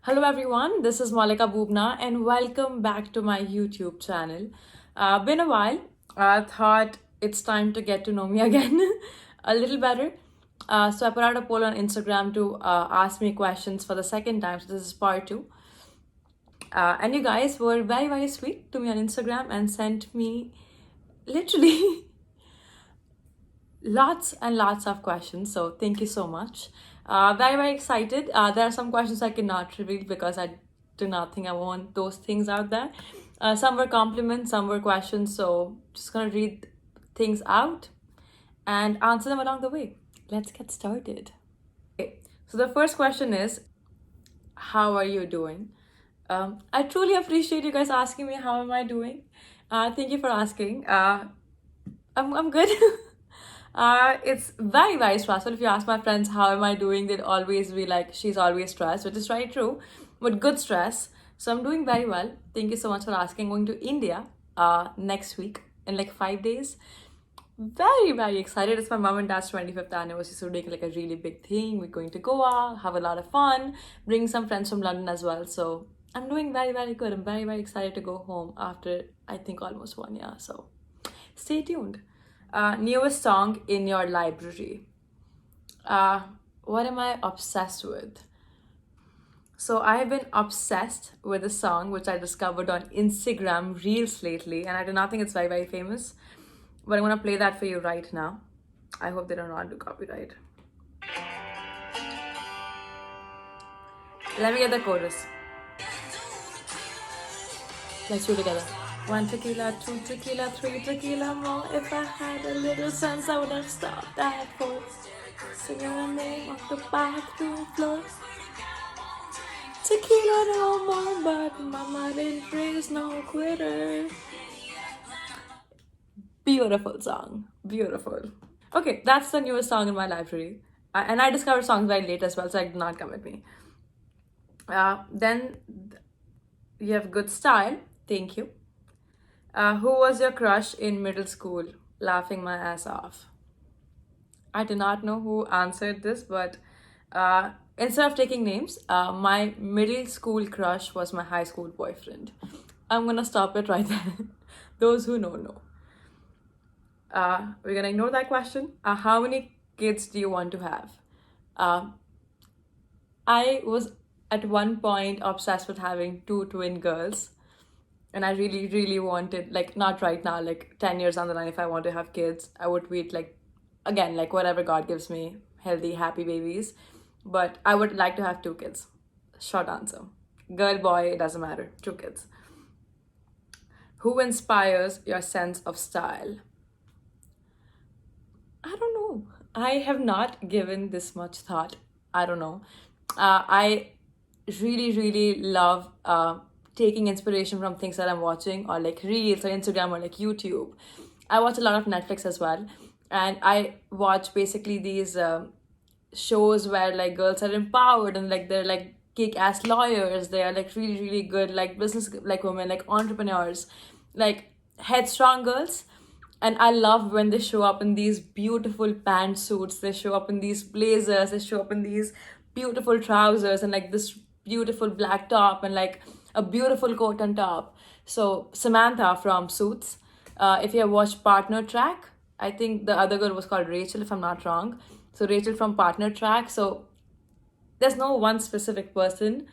Hello everyone, this is Mallika Boobna and welcome back to my YouTube channel. Been a while. I thought it's time to get to know me again a little better. So I put out a poll on Instagram to ask me questions for the second time. So this is part two. And you guys were very, very sweet to me on Instagram and sent me literally lots and lots of questions. So thank you so much. Very, very excited. There are some questions I cannot reveal because I do not think I want those things out there. Some were compliments, some were questions. So just gonna read things out and answer them along the way. Let's get started. Okay, so the first question is, how are you doing? I truly appreciate you guys asking me how am I doing. Thank you for asking. I'm good. It's very, very stressful. If you ask my friends how am I doing, they'd always be like, she's always stressed, which is very true, but good stress. So I'm doing very well. Thank you so much for asking. Going to India next week in like 5 days. Very, very excited. It's my mom and dad's 25th anniversary, so we're doing like a really big thing. We're going to Goa, have a lot of fun, bring some friends from London as well. So I'm doing very, very good. I'm very, very excited to go home after I think almost 1 year. So stay tuned. Newest song in your library. What am I obsessed with? So I have been obsessed with a song which I discovered on Instagram Reels lately, and I do not think it's very, very famous. But I'm gonna play that for you right now. I hope they do not do copyright. Let me get the chorus. Let's do it together. 1 tequila, 2 tequila, 3 tequila more. If I had a little sense, I would have stopped that voice. Singing the name of the bathroom floor. Tequila no more, but mama didn't raise no quitter. Beautiful song. Beautiful. Okay, that's the newest song in my library. And I discovered songs very late as well, so I did not come with me. Then you have good style. Thank you. Who was your crush in middle school? Laughing my ass off. I do not know who answered this, but instead of taking names, my middle school crush was my high school boyfriend. I'm gonna stop it right there. Those who know. We're gonna ignore that question. How many kids do you want to have? I was at one point obsessed with having 2 twin girls. And I really, really wanted, like, not right now, like 10 years down the line, if I want to have kids, I would wait, like, again, like whatever God gives me, healthy, happy babies. But I would like to have 2 kids. Short answer. Girl, boy, it doesn't matter. 2 kids. Who inspires your sense of style? I don't know. I have not given this much thought. I don't know. I really, really love taking inspiration from things that I'm watching, or like Reels or Instagram or like YouTube. I watch a lot of Netflix as well. And I watch basically these shows where like girls are empowered and like they're like kick-ass lawyers. They are like really, really good like business like women, like entrepreneurs, like headstrong girls. And I love when they show up in these beautiful pantsuits, they show up in these blazers, they show up in these beautiful trousers and like this beautiful black top and like a beautiful coat on top. So Samantha from Suits, if you have watched Partner Track, I think the other girl was called Rachel, if I'm not wrong. So Rachel from Partner Track. So there's no one specific person,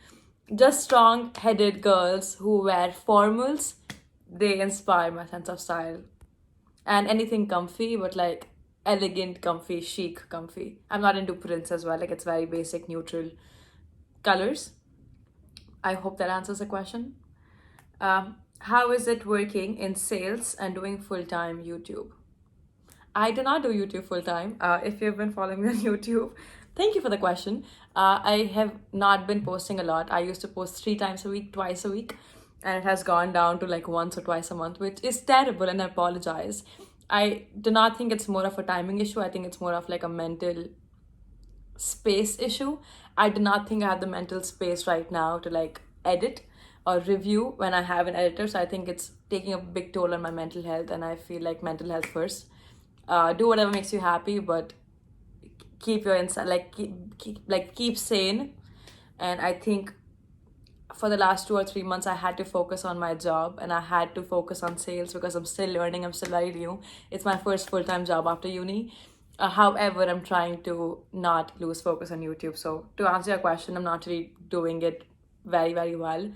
just strong-headed girls who wear formals. They inspire my sense of style. And anything comfy, but like elegant, comfy, chic, comfy. I'm not into prints as well. Like it's very basic, neutral colors. I hope that answers the question. How is it working in sales and doing full-time YouTube? I do not do YouTube full-time. If you've been following me on YouTube, thank you for the question. I have not been posting a lot. I used to post 3 times a week, twice a week, and it has gone down to like once or twice a month, which is terrible, and I apologize. I do not think it's more of a timing issue. I think it's more of like a mental space issue. I do not think I have the mental space right now to like edit or review when I have an editor. So I think it's taking a big toll on my mental health, and I feel like mental health first. Do whatever makes you happy, but keep your inside, like keep sane. And I think for the last 2 or 3 months, I had to focus on my job and I had to focus on sales because I'm still learning, I'm still very new. It's my first full-time job after uni. However, I'm trying to not lose focus on YouTube. So to answer your question, I'm not really doing it very, very well.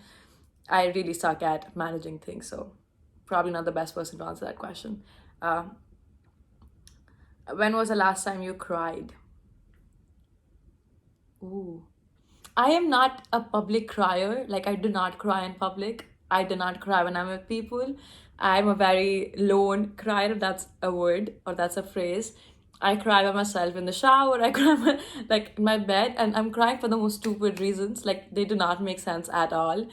I really suck at managing things, so probably not the best person to answer that question. Uh, when was the last time you cried? Ooh. I am not a public crier. Like, I do not cry in public. I do not cry when I'm with people. I'm a very lone crier, if that's a word or that's a phrase. I cry by myself in the shower. I cry like in my bed, and I'm crying for the most stupid reasons. Like, they do not make sense at all.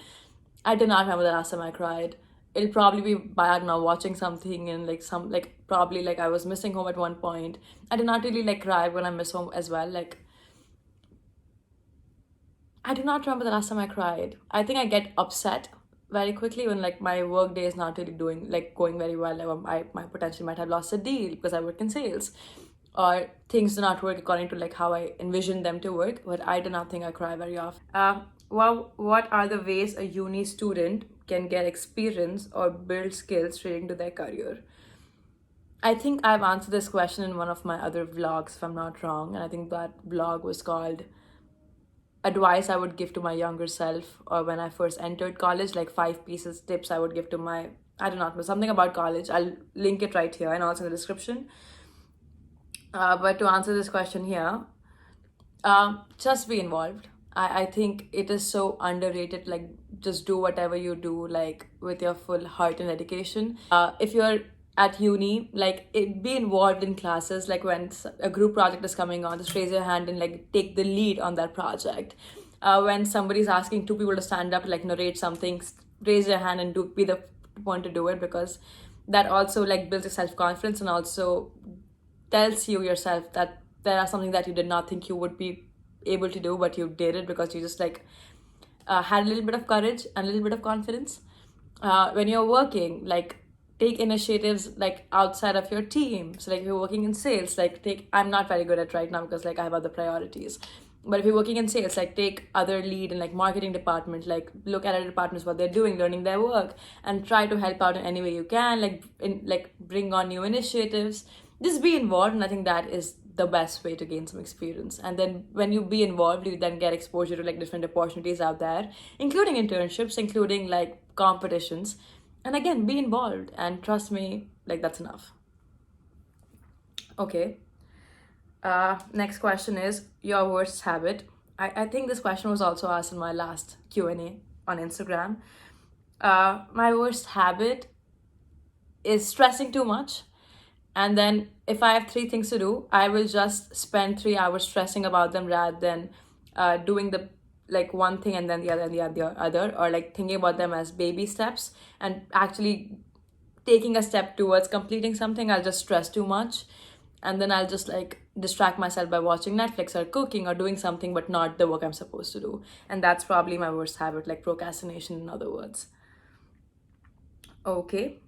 I do not remember the last time I cried. It'll probably be by, I don't know, watching something and like probably like I was missing home at one point. I did not really like cry when I miss home as well. Like, I do not remember the last time I cried. I think I get upset very quickly when like my work day is not really going very well. Like, I potentially might have lost a deal because I work in sales, or things do not work according to like how I envisioned them to work. But I do not think I cry very often. Well, what are the ways a uni student can get experience or build skills relating to their career? I think I've answered this question in one of my other vlogs, if I'm not wrong, and I think that vlog was called advice I would give to my younger self, or when I first entered college, like 5 pieces tips I would give to my, I do not know, something about college. I'll link it right here and also in the description. But to answer this question here, just be involved. I think it is so underrated. Like, just do whatever you do, like with your full heart and dedication. If you're at uni, like be involved in classes. Like when a group project is coming on, just raise your hand and like take the lead on that project. When somebody's asking 2 people to stand up, like narrate something, raise your hand and be the one to do it, because that also like builds your self-confidence and also tells you yourself that there are something that you did not think you would be able to do, but you did it because you just like had a little bit of courage and a little bit of confidence. When you're working, like take initiatives like outside of your team. So like if you're working in sales, like I'm not very good at right now because like I have other priorities. But if you're working in sales, like take other lead in like marketing department, like look at other departments, what they're doing, learning their work, and try to help out in any way you can, like bring on new initiatives. Just be involved, and I think that is the best way to gain some experience. And then when you be involved, you then get exposure to like different opportunities out there, including internships, including like competitions. And again, be involved, and trust me, like that's enough. Okay. Next question is your worst habit. I think this question was also asked in my last Q&A on Instagram. My worst habit is stressing too much. And then if I have 3 things to do, I will just spend 3 hours stressing about them rather than doing the like one thing and then the other and the other, or like thinking about them as baby steps and actually taking a step towards completing something. I'll just stress too much, and then I'll just like distract myself by watching Netflix or cooking or doing something, but not the work I'm supposed to do. And that's probably my worst habit, like procrastination, in other words. Okay.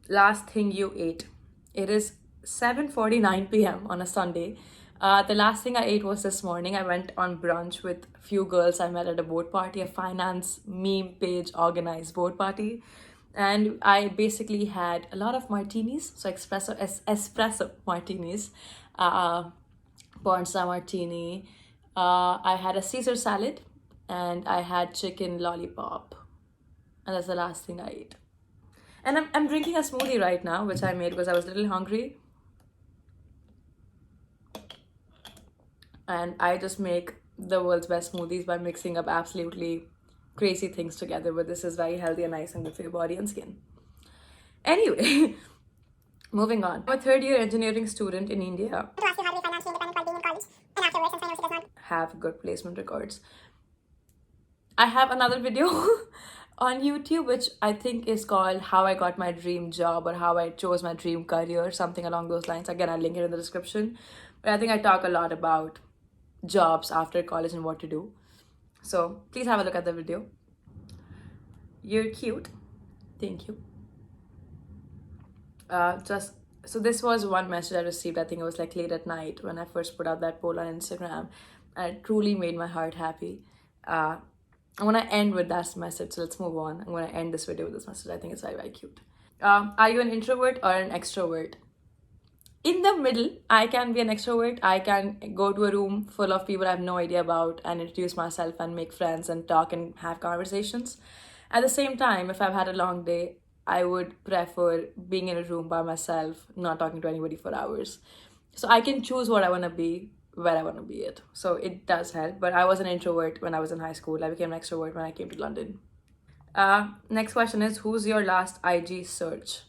Last thing you ate. It is 7:49 p.m. on a Sunday. The last thing I ate was this morning. I went on brunch with a few girls I met at a board party, a finance meme page organized board party. And I basically had a lot of martinis, so espresso martinis, pornstar martini. I had a Caesar salad, and I had chicken lollipop. And that's the last thing I ate. And I'm drinking a smoothie right now, which I made because I was a little hungry. And I just make the world's best smoothies by mixing up absolutely crazy things together. But this is very healthy and nice and good for your body and skin. Anyway, moving on. I'm a third-year engineering student in India. To ask you how to be financially independent while being in college, and afterwards, since I know she does not have good placement records. I have another video on YouTube, which I think is called How I Got My Dream Job or How I Chose My Dream Career, something along those lines. Again, I'll link it in the description. But I think I talk a lot about jobs after college and what to do. So please have a look at the video. You're cute. Thank you. So this was one message I received. I think it was like late at night when I first put out that poll on Instagram. And it truly made my heart happy. I'm gonna end with that message. So let's move on. I'm gonna end this video with this message. I think it's very, very cute. Are you an introvert or an extrovert? In the middle, I can be an extrovert. I can go to a room full of people I have no idea about and introduce myself and make friends and talk and have conversations. At the same time, if I've had a long day, I would prefer being in a room by myself, not talking to anybody for hours. So I can choose what I want to be, where I want to be it. So it does help. But I was an introvert when I was in high school. I became an extrovert when I came to London. Next question is, who's your last IG search?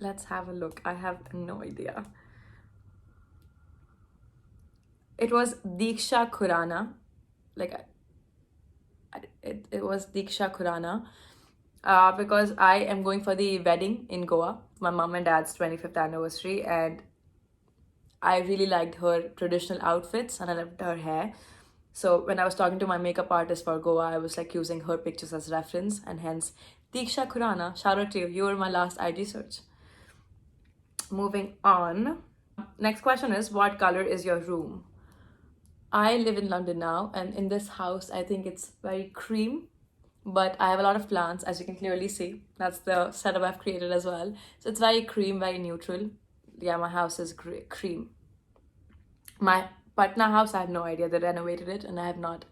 Let's have a look. I have no idea. It was Deeksha Khurana. It was Deeksha Khurana. Because I am going for the wedding in Goa, my mom and dad's 25th anniversary, and I really liked her traditional outfits and I loved her hair. So when I was talking to my makeup artist for Goa, I was like using her pictures as reference, and hence Deeksha Khurana, shout out to you. You were my last IG search. Moving on. Next question is, what color is your room? I live in London now, and in this house, I think it's very cream, but I have a lot of plants, as you can clearly see. That's the setup I've created as well. So it's very cream, very neutral. Yeah, my house is cream. My Patna house, I have no idea. They renovated it and I have not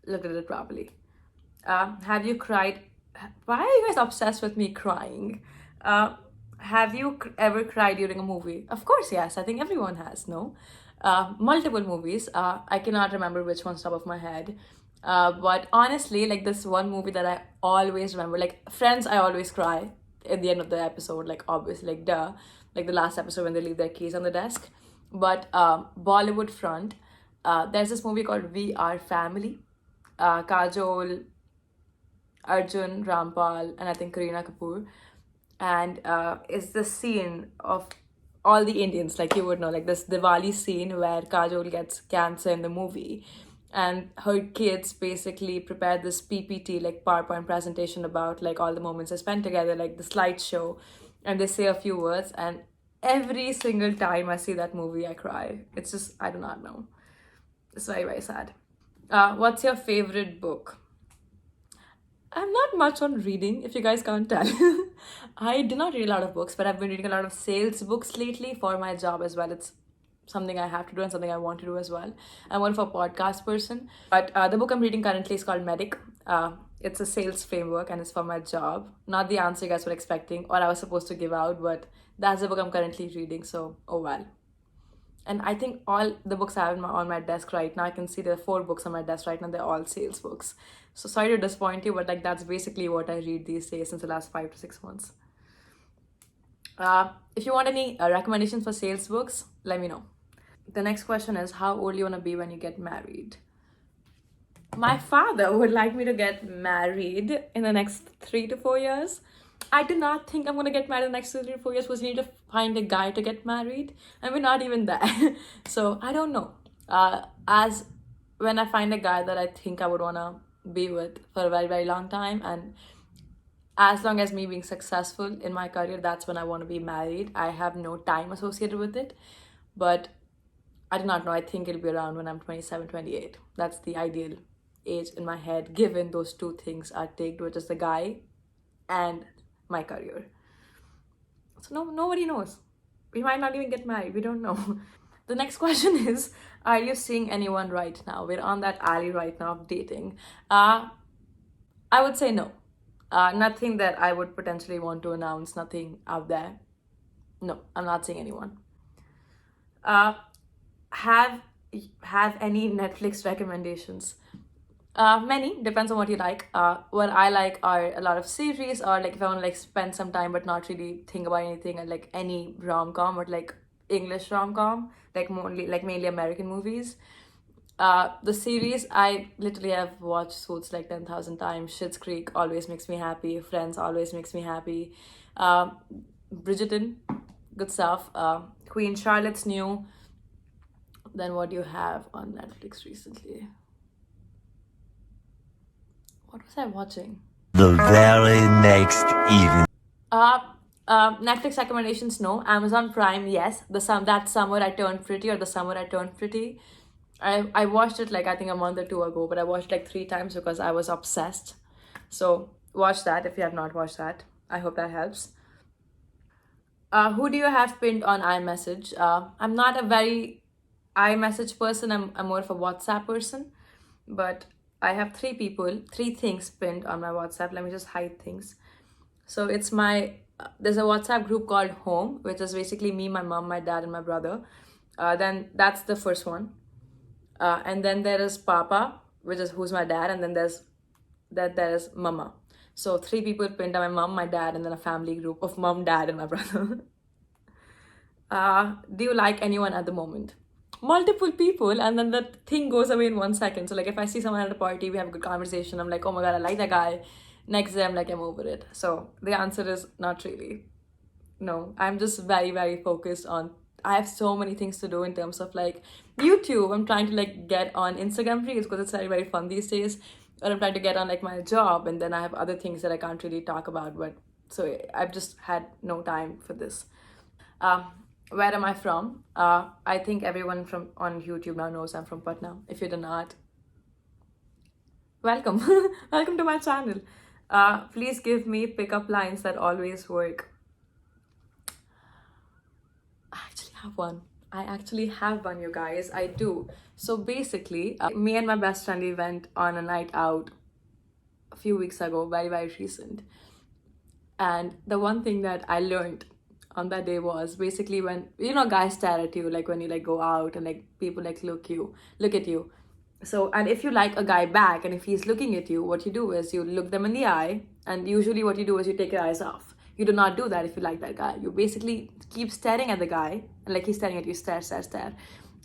looked at it properly. Have you cried? Why are you guys obsessed with me crying? Have you ever cried during a movie? Of course, yes. I think everyone has, no? Multiple movies. I cannot remember which one's top of my head. But honestly, like this one movie that I always remember, like Friends, I always cry at the end of the episode, like obviously, like duh, like the last episode when they leave their keys on the desk. But Bollywood front, there's this movie called We Are Family. Kajol, Arjun, Rampal, and I think Kareena Kapoor. And it's the scene of all the Indians, like you would know, like this Diwali scene where Kajol gets cancer in the movie. And her kids basically prepare this PPT, like PowerPoint presentation about like all the moments they spent together, like the slideshow. And they say a few words, and every single time I see that movie, I cry. It's just, I do not know. It's very, very sad. What's your favorite book? I'm not much on reading, if you guys can't tell. I do not read a lot of books, but I've been reading a lot of sales books lately for my job as well. It's something I have to do and something I want to do as well. I'm one for a podcast person. But the book I'm reading currently is called Medic. It's a sales framework and it's for my job. Not the answer you guys were expecting or I was supposed to give out, but that's the book I'm currently reading, so oh well. And I think all the books I have on my desk right now, I can see there are 4 books on my desk right now, they're all sales books. So sorry to disappoint you, but like that's basically what I read these days since the last 5 to 6 months. If you want any recommendations for sales books, let me know. The next question is, how old you want to be when you get married? My father would like me to get married in the next 3 to 4 years. I do not think I'm going to get married in the next 3 to 4 years because you need to find a guy to get married. And we're not even there. So I don't know. As when I find a guy that I think I would want to be with for a very, very long time, and as long as me being successful in my career, that's when I want to be married. I have no time associated with it. But I do not know. I think it'll be around when I'm 27, 28. That's the ideal age in my head, given those 2 things are ticked, which is the guy and my career. So nobody knows. We might not even get married. We don't know. The next question is, are you seeing anyone right now? We're on that alley right now of dating. I would say no. Nothing that I would potentially want to announce. Nothing out there. No, I'm not seeing anyone. Have any Netflix recommendations? Many, depends on what you like. What I like are a lot of series, or like if I want to like spend some time but not really think about anything, and like any rom-com or like English rom-com, like mainly American movies. The series, I literally have watched Suits like 10,000 times. Schitt's Creek always makes me happy. Friends always makes me happy. Bridgerton, good stuff. Queen Charlotte's new. Then what do you have on Netflix recently? What was I watching? The very next evening. Netflix recommendations, no. Amazon Prime, yes. That summer I turned pretty, or the summer I turned pretty. I watched it like I think a month or two ago, but I watched like 3 times because I was obsessed. So watch that if you have not watched that. I hope that helps. Who do you have pinned on iMessage? I'm not a very iMessage person. I'm more of a WhatsApp person, but I have 3 things pinned on my WhatsApp. Let me just hide things. So it's there's a WhatsApp group called Home, which is basically me, my mom, my dad, and my brother. Then that's the first one. And then there is Papa, who's my dad, and then there is Mama. So 3 people pinned are my mom, my dad, and then a family group of mom, dad, and my brother. Do you like anyone at the moment? Multiple people, and then the thing goes away in 1 second. So like if I see someone at a party, we have a good conversation, I'm like, oh my god, I like that guy. Next day I'm like, I'm over it. So the answer is not really. No, I'm just very, very focused on, I have so many things to do in terms of like YouTube. I'm trying to like get on Instagram Reels because it's very, very fun these days. Or I'm trying to get on like my job, and then I have other things that I can't really talk about. But so I've just had no time for this. Where am I from? I think everyone from on YouTube now knows I'm from Patna. If you do not, welcome. Welcome to my channel. Please give me pickup lines that always work. I actually have one, you guys. I do. So basically, me and my best friend, we went on a night out a few weeks ago, very, very recent. And the one thing that I learned on that day was basically when, guys stare at you, like when you like go out and like people like look at you. So, and if you like a guy back and if he's looking at you, what you do is you look them in the eye, and usually what you do is you take your eyes off. You do not do that if you like that guy. You basically keep staring at the guy, and like he's staring at you, stare.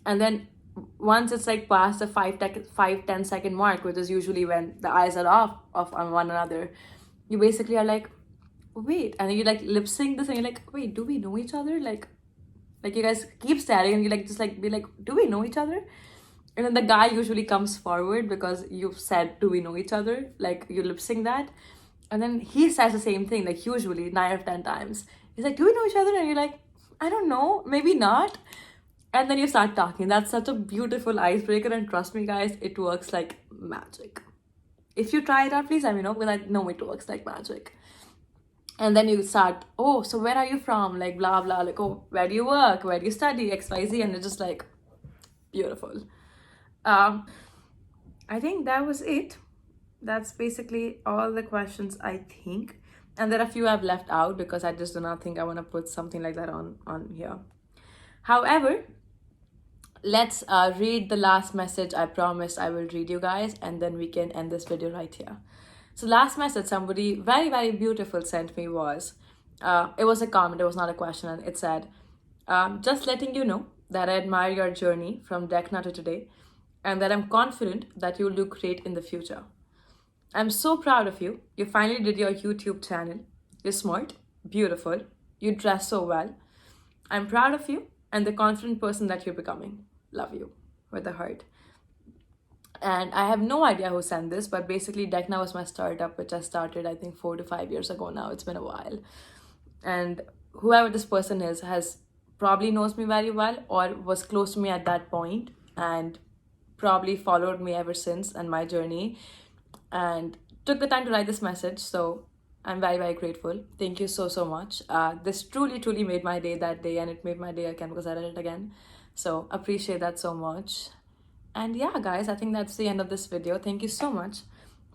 And then once it's like past the 5-10 second mark, which is usually when the eyes are off on one another, you basically are like, wait, and you like lip sync this, and you're like, wait, do we know each other? Like you guys keep staring, and you like just like be like, do we know each other? And then the guy usually comes forward because you've said, do we know each other? Like you lip sync that. And then he says the same thing, like usually 9 out of 10 times. He's like, do we know each other? And you're like, I don't know, maybe not. And then you start talking. That's such a beautiful icebreaker. And trust me, guys, it works like magic. If you try it out, please let me know, because I know it works like magic. And then you start, oh, so where are you from? Like blah, blah, like, oh, where do you work? Where do you study? XYZ. And it's just like beautiful. I think that was it. That's basically all the questions, I think. And there are a few I've left out because I just do not think I want to put something like that on here. However, let's read the last message I promised I will read you guys, and then we can end this video right here. So last message somebody very, very beautiful sent me was, it was a comment, it was not a question, and it said, just letting you know that I admire your journey from Dekna to today, and that I'm confident that you'll do great in the future. I'm so proud of you. You finally did your YouTube channel. You're smart, beautiful, you dress so well. I'm proud of you and the confident person that you're becoming. Love you, with a heart. And I have no idea who sent this, but basically Dekna was my startup, which I started I think 4 to 5 years ago now. It's been a while. And whoever this person is has probably knows me very well or was close to me at that point and probably followed me ever since and my journey and took the time to write this message. So I'm very, very grateful. Thank you so much. This truly made my day that day, and it made my day again because I read it again. So appreciate that so much. And yeah, guys, I think that's the end of this video. Thank you so much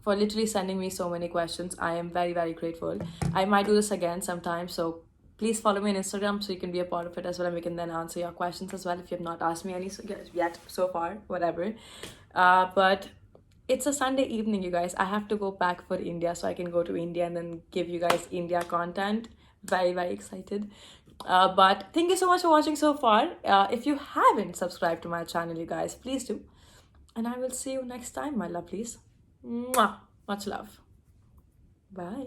for literally sending me so many questions. I am very, very grateful. I might do this again sometime, so please follow me on Instagram so you can be a part of it as well, and we can then answer your questions as well if you have not asked me any yet so far, whatever. But it's a Sunday evening, you guys. I have to go back for India, so I can go to India and then give you guys India content. Very, very excited. But thank you so much for watching so far. If you haven't subscribed to my channel, you guys, please do. And I will see you next time, my lovelies. Mwah! Much love. Bye.